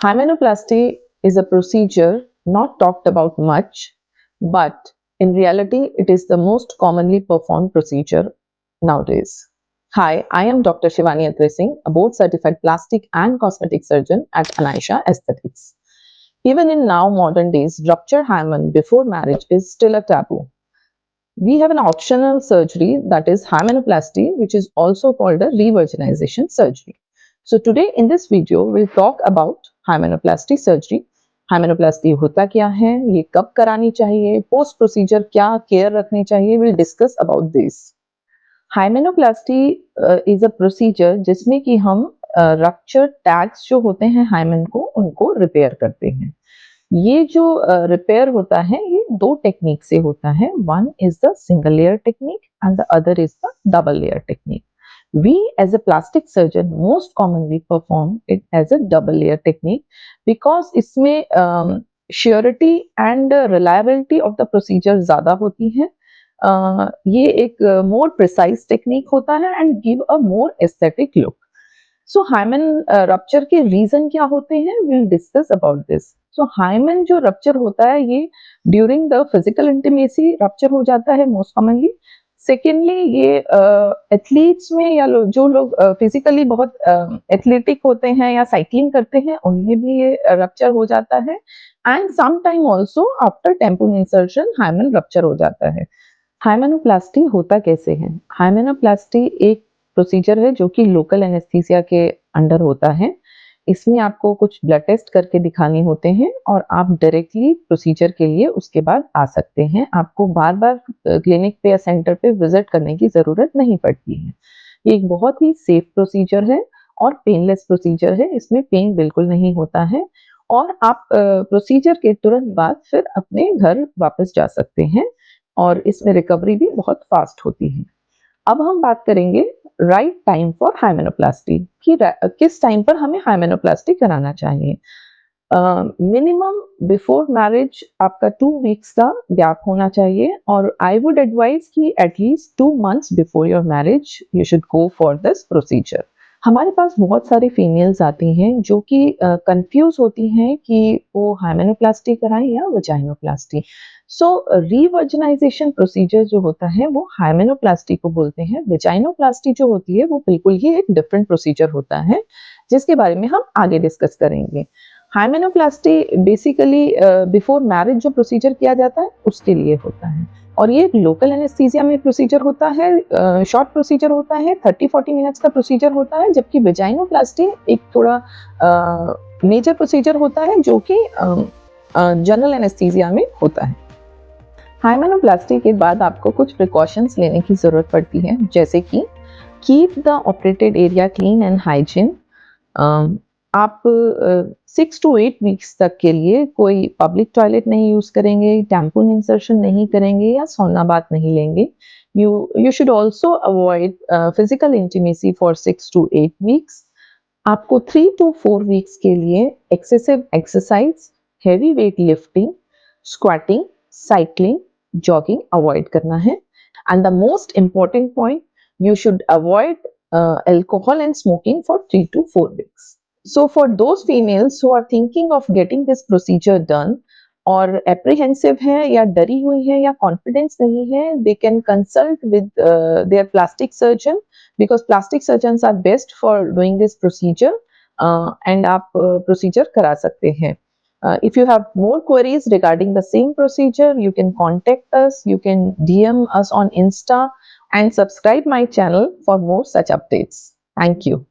Hymenoplasty is a procedure not talked about much, but in reality, it is the most commonly performed procedure nowadays. Hi, I am Dr. Shivani Atre Singh, a board certified plastic and cosmetic surgeon at Anaisha Aesthetics. Even in now modern days, rupture hymen before marriage is still a taboo. We have an optional surgery, that is hymenoplasty, which is also called a revirginization surgery. So today in this video, we'll talk about hymenoplasty surgery. hymenoplasty होता क्या है, ये कब करानी चाहिए, post procedure क्या care रखनी चाहिए, we'll discuss about this. hymenoplasty is a procedure जिसमें कि हम रप्चर टैग्स जो होते हैं हाइमेन को, उनको रिपेयर करते हैं. ये जो रिपेयर होता है, ये दो टेक्निक से होता है. One is the single layer technique and the other is the double layer technique. We as a plastic surgeon most commonly perform it as a double layer technique because इसमें surety and reliability of the procedure ज़्यादा होती है. ये एक more precise technique होता है and give a more aesthetic look. So hymen rupture के reason क्या होते हैं? We'll discuss about this. So hymen जो rupture होता है, ये during the physical intimacy rupture हो जाता है most commonly. सेकेंडली ये एथलीट्स में या जो लोग फिजिकली बहुत एथलेटिक होते हैं या साइकिलिंग करते हैं, उनमें भी ये रप्चर हो जाता है. And some time also after tampon insertion hymen rupture हो जाता है. हाइमेनोप्लास्टी होता कैसे है? हाइमेनोप्लास्टी एक प्रोसीजर है जो कि लोकल एनेस्थीसिया के अंडर होता है. इसमें आपको कुछ ब्लड टेस्ट करके दिखाने होते हैं और आप डायरेक्टली प्रोसीजर के लिए उसके बाद आ सकते हैं. आपको बार बार क्लिनिक पे या सेंटर पे विजिट करने की ज़रूरत नहीं पड़ती है. ये एक बहुत ही सेफ प्रोसीजर है और पेनलेस प्रोसीजर है. इसमें पेन बिल्कुल नहीं होता है और आप प्रोसीजर के तुरंत बाद फिर अपने घर वापस जा सकते हैं और इसमें रिकवरी भी बहुत फास्ट होती है. अब हम बात करेंगे राइट टाइम फॉर हाइमेनोप्लास्टी कि किस टाइम पर हमें हाइमेनोप्लास्टी कराना चाहिए. मिनिमम बिफोर मैरिज आपका 2 वीक्स का गैप होना चाहिए और आई वुड एडवाइज कि at least 2 months before your marriage you should go for this procedure. हमारे पास बहुत सारी फीमेल्स आती हैं जो कि कंफ्यूज होती हैं कि वो हाइमेनोप्लास्टी कराएं या वजाइनोप्लास्टी. सो रिवर्जिनाइजेशन प्रोसीजर जो होता है वो हाइमेनोप्लास्टी को बोलते हैं. वजाइनोप्लास्टी जो होती है वो बिल्कुल ही एक डिफरेंट प्रोसीजर होता है जिसके बारे में हम आगे डिस्कस करेंगे. हाइमेनोप्लास्टी बेसिकली बिफोर मैरिज जो प्रोसीजर किया जाता है उसके लिए होता है और ये लोकल एनेस्थीसिया में प्रोसीजर होता है. शॉर्ट प्रोसीजर होता है, 30-40 मिनट्स का प्रोसीजर होता है, जबकि वजाइनोप्लास्टी एक थोड़ा मेजर प्रोसीजर होता है जो कि जनरल एनेस्थीसिया में होता है. हाइमेनोप्लास्टी के बाद आपको कुछ प्रिकॉशंस लेने की ज़रूरत पड़ती है, जैसे कि keep the operated area clean and hygiene. आप 6 to 8 वीक्स तक के लिए कोई पब्लिक टॉयलेट नहीं यूज़ करेंगे, टैम्पून इंसर्शन नहीं करेंगे या सौना बाथ नहीं लेंगे. You should also avoid physical intimacy for 6 to 8 weeks. आपको 3 to 4 वीक्स के लिए excessive exercise, heavy weight lifting, squatting, cycling, jogging avoid करना है. And the most important point, you should avoid alcohol and smoking for 3 to 4 weeks. So for those females who are thinking of getting this procedure done और apprehensive है या डरी हुई है या confidence नहीं है, they can consult with their plastic surgeon because plastic surgeons are best for doing this procedure and आप procedure करा सकते हैं. If you have more queries regarding the same procedure, you can contact us, you can DM us on Insta and subscribe my channel for more such updates. Thank you.